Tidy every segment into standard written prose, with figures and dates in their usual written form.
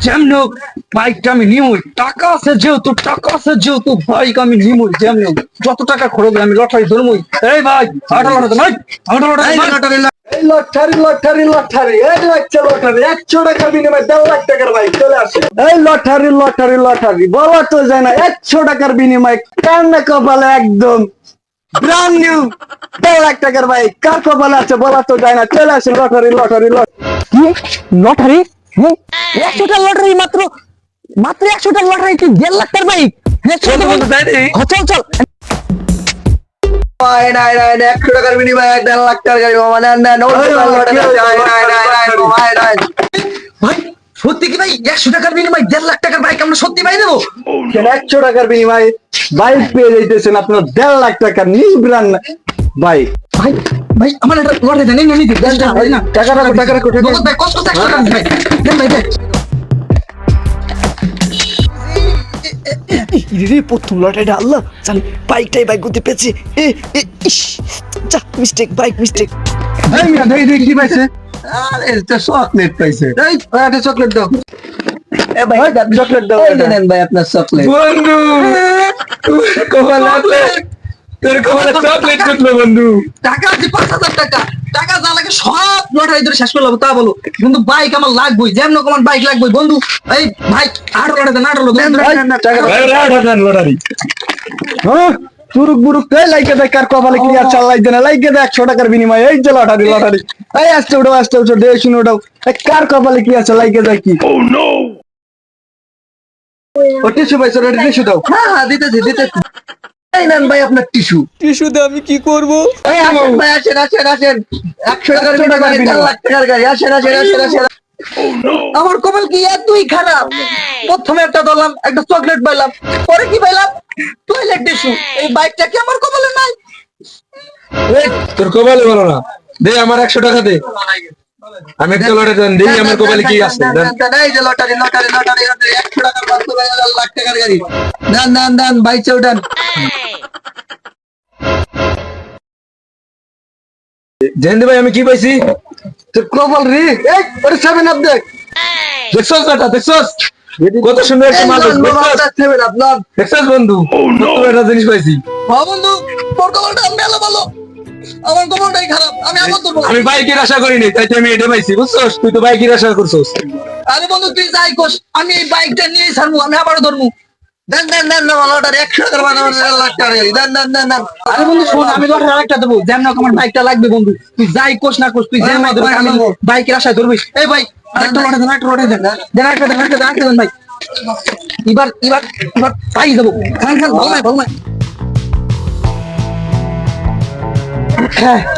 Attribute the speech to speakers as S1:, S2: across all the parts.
S1: যেমন বাইকটা আমি নিমই, টাকা আছে যেহেতু বাইক আমি নিমই, যেমন যত টাকা খরচ আমি লটারি ধরবই। এই ভাই আটা লটারি ভাই, আটা লটারি
S2: এই লটারি এই লাগছে লটারি 100 টাকার বিনিময়ে 1.5 লাখ টাকার বাইক চলে আসে। এই লটারি বলা তো যায় না 100 টাকার বিনিময়ে কান্না কপালে একদম ব্র্যান্ড নিউ 1.5 লাখ টাকার বাইক কার কপালে আছে বলা তো যায় না, চলে আসে লটারি।
S1: কি লটারি? হ্যাঁ 100টা লটারি, মাত্র মাত্র 100টা লটারি কি 1.5 লাখ টাকার বাইক? হ্যাঁ চল চল।
S2: না 100 টাকার বিনিময়ে 1.5 লাখ টাকার গাড়ি মানে
S1: ভাই সত্যি কি ভাই 100 টাকার বিনিময়ে 1.5 লাখ টাকার বাইক আমরা সত্যি পাই দেবো?
S2: 100 টাকার বিনিময়ে বাইক পেয়ে যাইতেছেন আপনার 1.5 লাখ টাকার নিউ ব্র্যান্ড বাইক।
S1: ভাই ভাই আমার একটা লটারি দেন না নিতে না
S2: টাকা রাখো
S1: নগদ ভাই কষ্ট 100 টাকা ভাই দেন ভাই দেন।
S3: রে প্রথম লটারিটা আল্লাহ জানি বাইকটাই বাইক করতে পেয়েছে। যা বাইক মিস্টেক।
S2: এই মিয়া দেই কি পাইছে? আরে এটা চকলেট পাইছে। এই একটা চকলেট দাও।
S3: এ ভাই
S2: চকলেট দাও।
S3: এই নেন ভাই আপনার চকলেট।
S2: বন্ধু তোর কপালে চকলেট কুটলো বন্ধু।
S1: টাকা আছে 5,000 টাকা, টাকা যা লাগে সব লটারি ধরে শেষ করলাম তা বলো, কিন্তু বাইক আমার লাগবেই, যেমন আমার বাইক লাগবেই বন্ধু। এই ভাই আরো লটারি দেন,
S2: লটারি হ্যাঁ চুরুক বুরুক তাই লাইকে দেখ কার কপালে কি আর চালাই দেনা লাইকে দেখ 100 টাকার বিনিময়ে এই যে লটারি এই আস্তে উঠো দে শুনে উঠাও এই কার কপালে কি আছে লাইকে দেখ কি। ও নো ও টিস্যু পাইছো রেডি টিস্যু দাও।
S1: হ্যাঁ দিতেছি।
S2: এই নেন ভাই আপনার টিস্যু।
S3: টিস্যুতে আমি কি করব?
S2: এই আসেন ভাই আসেন 100 টাকার বিনিময়ে 1.5 লাখ টাকার গাড়ি আসেন।
S1: আমার কপাল কি এতই খারাপ? প্রথমে একটা দলাম, একটা চকলেট পাইলাম, পরে কি পাইলাম? Toilet tissue. এই বাইকটা কি আমার কপালে নাই?
S2: এই তোর কপালে বলো না দে আমার 100 টাকা দে আমি একটা লটারি দেন দেই আমার কপালে কি আছে
S1: এই যে লটারি 100 টাকার বাস্তু 1.5 লাখ টাকার গাড়ি।
S2: দান বাইচে উঠান। জেন্দি ভাই আমি কি পাইছি তোর কপাল রে এই ওরে 7 আপ দেখ দেখছস না দেখছস কত সুন্দর একটা মাল দেখছস বন্ধু কত একটা জিনিস পাইছি।
S1: হ্যাঁ বন্ধু তোর কপালটা মেলা ভালো, আমার কপালটাই খারাপ। আমি আমার ধরবো।
S2: আমি বাইকের আশা করিনি তাই তো আমি এটা পাইছি বুঝছস, তুই তো বাইকের আশা করছস।
S1: আরে বন্ধু তুই যাই কোস, আমি এই বাইকটা নিয়ে ছাড়বো, আমি আবারও ধরবো।
S2: দেন লটারি 100 টাকার বাদ 1.5 লাখ টাকা দেন।
S1: আরে বন্ধু শোন, আমি লটারি আরেকটা দেবো, যেমন আমার বাইকটা লাগবে বন্ধু। তুই যাই কোস না কোস, তুই যেমন আমি বাইকের আশায় ধরবি। এই ভাই আরেকটা লটারি দেন আরেকটা দেন ভাই। এবার পাই যাবো। খান ভালো নাই।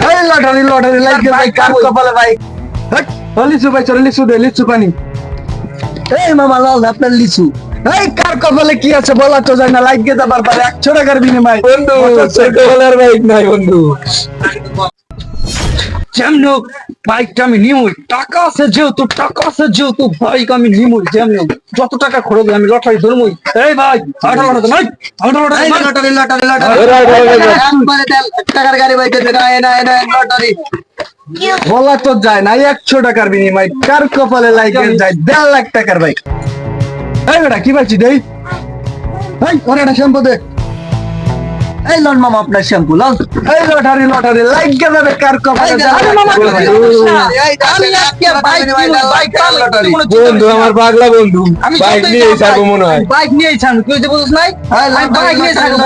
S2: এই লটারি লাইকে ভাই কার কপালে ভাই হট লিচু ভাই চল লিচু দে লিচু পানি। এই মামা লাল আপনার লিচু এই কার কপালে কি আছে বলা তো যায় না লাইকে যাবার পারে 100 টাকার বিনিময়ে বন্ধু তোর কপালের বাইক নাই বন্ধু।
S1: যেমন বাইকটা আমি নিমই, টাকা আছে যেহেতু বাইক আমি নিমই, যেমন যত টাকা খরচ আমি লটারি ধরবই। এই ভাই আটা লটারি ভাই, আটা লটারি
S2: টাকার গাড়ি বাইকে লটারি বলা তো যায় না 100 টাকার বিনিময়ে কার কপালে লাইকে যায় 1.5 লাখ টাকার বাইক। এই বেটা কি পাচ্ছি দেই এই ওরে একটা শ্যাম্পু দে। এই লন মামা আপনার শ্যাম্পু লন। এই লটারি লাইকে যাবে কার কপালে বন্ধু আমার পাগলা বন্ধু বাইক নিয়ে যাবো মনে হয়।
S1: বাইক নিয়েই ছাড়বো, তুই যে বলিস নাই আমি বাইক নিয়ে ছাড়বো।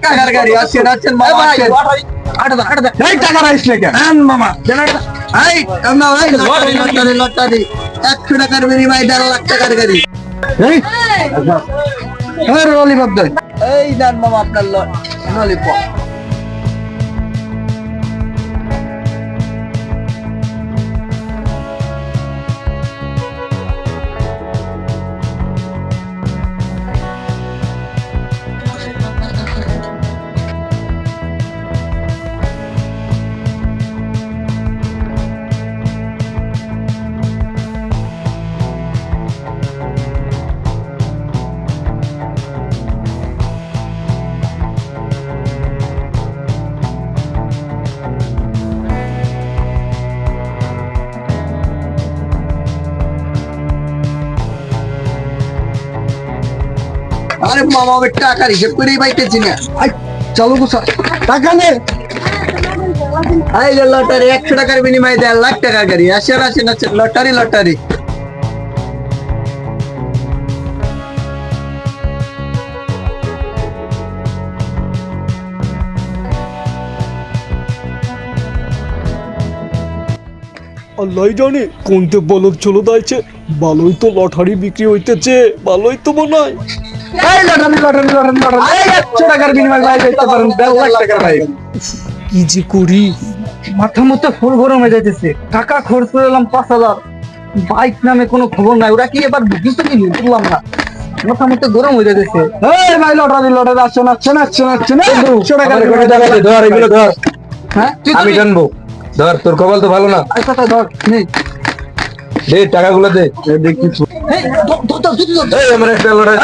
S2: টাকার গাড়ি আসেন মামা আসেন। এই টাকা রাইস লেখা আন মামা এই আমরা লটারি 100 টাকার বিনিময়ে 1.5 লাখ টাকার গাড়ি। এই ললিপপ দে।
S3: এই নেন মামা আপনার ললিপপ।
S2: আরে মামা আমি টাকার হিসেব করেই বাইতেছি না। আই চলো গুছা টাকা নে। এই যে লটারি 100 টাকার বিনিময়ে 1.5 লাখ টাকার গাড়ি আসেন আসেন আসেন লটারি লটারি।
S3: আল্লাহ জানে কোনতে বলদ চলো দাইছে, ভালোই তো লটারি বিক্রি হইতেছে, ভালোই তো মনে হয়।
S2: এই লটারি লটারি লটারি লটারি এই 100 টাকার বিনিময়ে বাইক দিতে পারেন 1.5 লাখ টাকার বাইক।
S3: কি যে করি,
S1: মাথা মতো ফুল গরম হয়ে যাইতেছে। টাকা খরচ করে এলাম 5,000, বাইক নামে কোনো খবর নাই। ওরা কি এবার বুঝতে কি বুঝলাম না, মাথা মতো গরম হয়ে যাইতেছে।
S2: এই ভাই লটারি লটারি আসেন আসেন আসেন আসেন 100 টাকার
S4: আমার টাকা দে, ধর এগুলো ধর,
S1: হ্যাঁ তুই
S4: আমি জানবো। ধর, তোর কপাল তো ভালো না।
S1: আচ্ছা তা ধর নে।
S4: দে টাকাগুলো দে।
S2: দেখি
S1: এই ধর ধর জুতো ধর।
S4: এই আমার একটা লড়াই।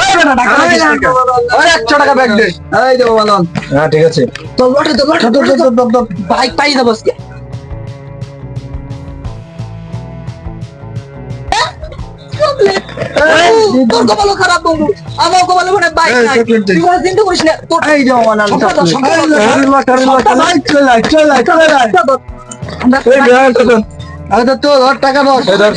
S2: ওই 100 টাকা ব্যাগ দে। এই দেবো বালন।
S4: হ্যাঁ ঠিক আছে।
S1: তো লটে তো লটে
S2: ধর, ধর, ধর, ধর।
S1: বাইক পাই যাবো আজকে। তোর কপালও খারাপ বন্ধু, আমার কপালে মানে বাইক
S2: এই,
S1: নাই।
S2: চকলেট দে।
S1: তুই কোনো চিন্তা করিস না, তোর
S2: এই যে আমার নাম
S1: সম্পদ, সম্পদ।
S2: এই লটারি লটারি লটারি চলে আয় চলে আয় চলে আয়।
S1: আমরা
S4: এই ব্যাগটা ধর।
S2: আরে তো তোর ধর টাকা ধর।
S4: এই ধর।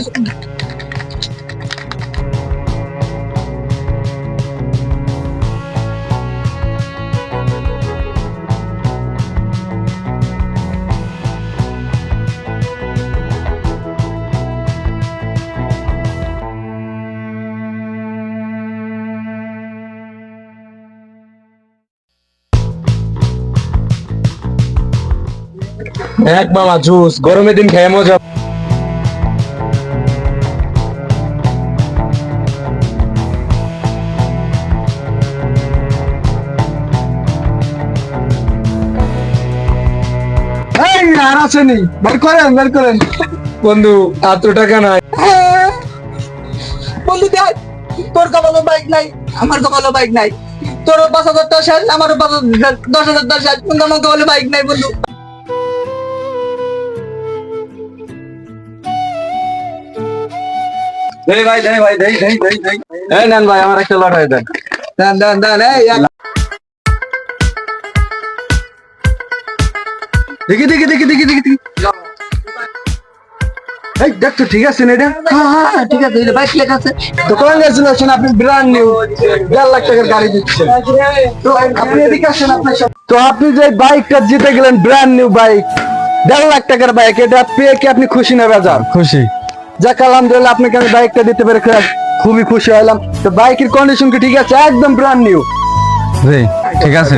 S4: এক মামা জুস, গরমের দিন খেয়ে মজা।
S2: এই আর আসেনি বের করেন বের করেন।
S4: বন্ধু এত টাকা নাই।
S1: বন্ধু দেখ, তোর কপালে বাইক নাই, আমার কপালে বাইক নাই। তোর 5,000 টাকা শেষ, আমারও 10,000 টাকা শেষ, কিন্তু আমার কপালে বাইক নাই বন্ধু।
S4: এই ভাই দেই ভাই দেই দেই দেই দেই। এই নেন ভাই আমার একটা লটারি দেন।
S2: দান দান দান এই দেখি দেখি দেখি দেখি দেখি দেখি। এই দেখ তো ঠিক আছে না এটা?
S1: হ্যাঁ হ্যাঁ ঠিক আছে, বাইক লেখা আছে।
S2: তো কংগ্রেচুলেশন আপনি ব্র্যান্ড নিউ 1.5 লাখ টাকার গাড়ি দিচ্ছেন। তো আপনি এদিকে আসেন আপনার সাথে। তো আপনি যে বাইকটা জিতে গেলেন ব্র্যান্ড নিউ বাইক 1.5 লাখ টাকার বাইক, এটা পেয়ে কি আপনি খুশি না বেজার?
S4: খুশি।
S2: যাক আলহামদুলিল্লাহ আপনাকে আমি বাইকটা দিতে পেরে খুবই খুশি হলাম। তো বাইকের কন্ডিশন কি ঠিক আছে? একদম ব্র্যান্ড নিউ।
S4: জি ঠিক আছে।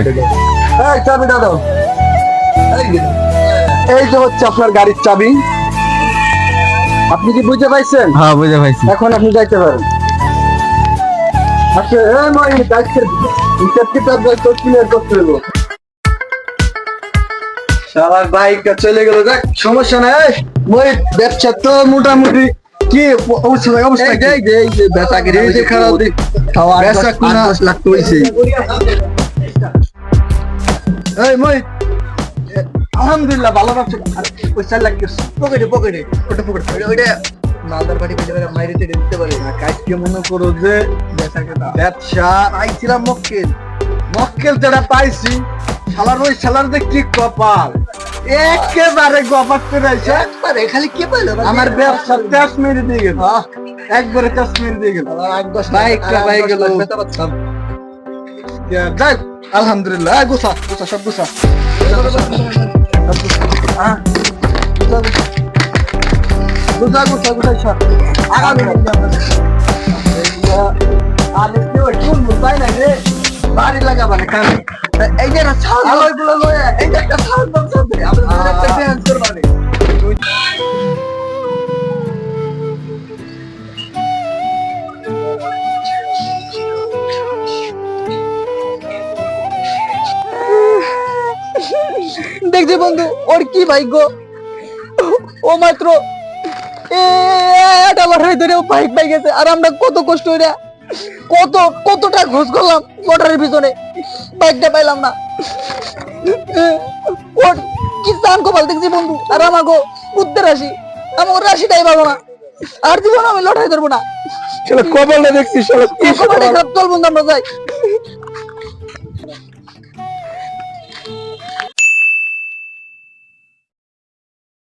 S2: এই চাবিটা দাও। এই যে হচ্ছে আপনার গাড়ির চাবি। আপনি কি বুঝতে পাইছেন?
S4: হ্যাঁ বুঝে পাইছি।
S2: এখন আপনি যাইতে পারেন। আচ্ছা এই মই বাইকের হিসাব কিতাব তো ক্লিয়ার করতে হলো। শালার বাইকটা চলে গেল, দেখ সমস্যা নাই। মই ব্যবসা তো মোটামুটি কি অবস্থা অবস্থা কি? এই যে বেচা কিনে এই যে খারাপ দিক। বেচা কিনা 10 লাখ তো হইছে। এই মই আলহামদুলিল্লাহ ভালো ব্যবসা। আর ওই 4 লাখ পকেটে পকেটে ওটা পকেটে ওইটা মালদার বাড়ি পেলে মাইরে তেড়ে দিতে পারে না। কাজকে মনে করো যে ব্যবসা পাইছিলাম মক্কেল মক্কেল যেটা পাইছি, শালার ওই শালার যে কি কপাল, একেবারে গপাত করে আইছে। একবারে খালি কি পাইলো আমার ব্যবসা তেজ মেরে দিয়ে গেল, একবারে তেজ মেরে দিয়ে গেল। বাইকটা পাই গেল। যাই আলহামদুলিল্লাহ। গুছা গুছা সব গুছা গুছা গুছা গুছা সব আগামী আমি কি ওই টুল মুবাই না রে বাড়ি লাগাবানে কাম। এই যে ছাল ওইগুলো লয়ে এই যে একটা ছাল দাম সাথে আমরা একটা ড্যান্স করবানে।
S1: দেখছি বন্ধু ওর কি ভাগ্য, ও মাত্র এটা লটারি ধরে বাইক পাই গেছে। আর আমরা কত কষ্ট হইরা কতটা ঘুষ করলাম লটারির পিছনে, বাইকটা পাইলাম না। ওর কি চান কপাল দেখছি বন্ধু। আর আমাকে বুদ্ধের রাশি, আমার রাশিটাই ভালো না। আর জীবন আমি লটারি ধরবো না।
S2: কপালটা দেখছিস
S1: চল বন্ধু আমরা যাই।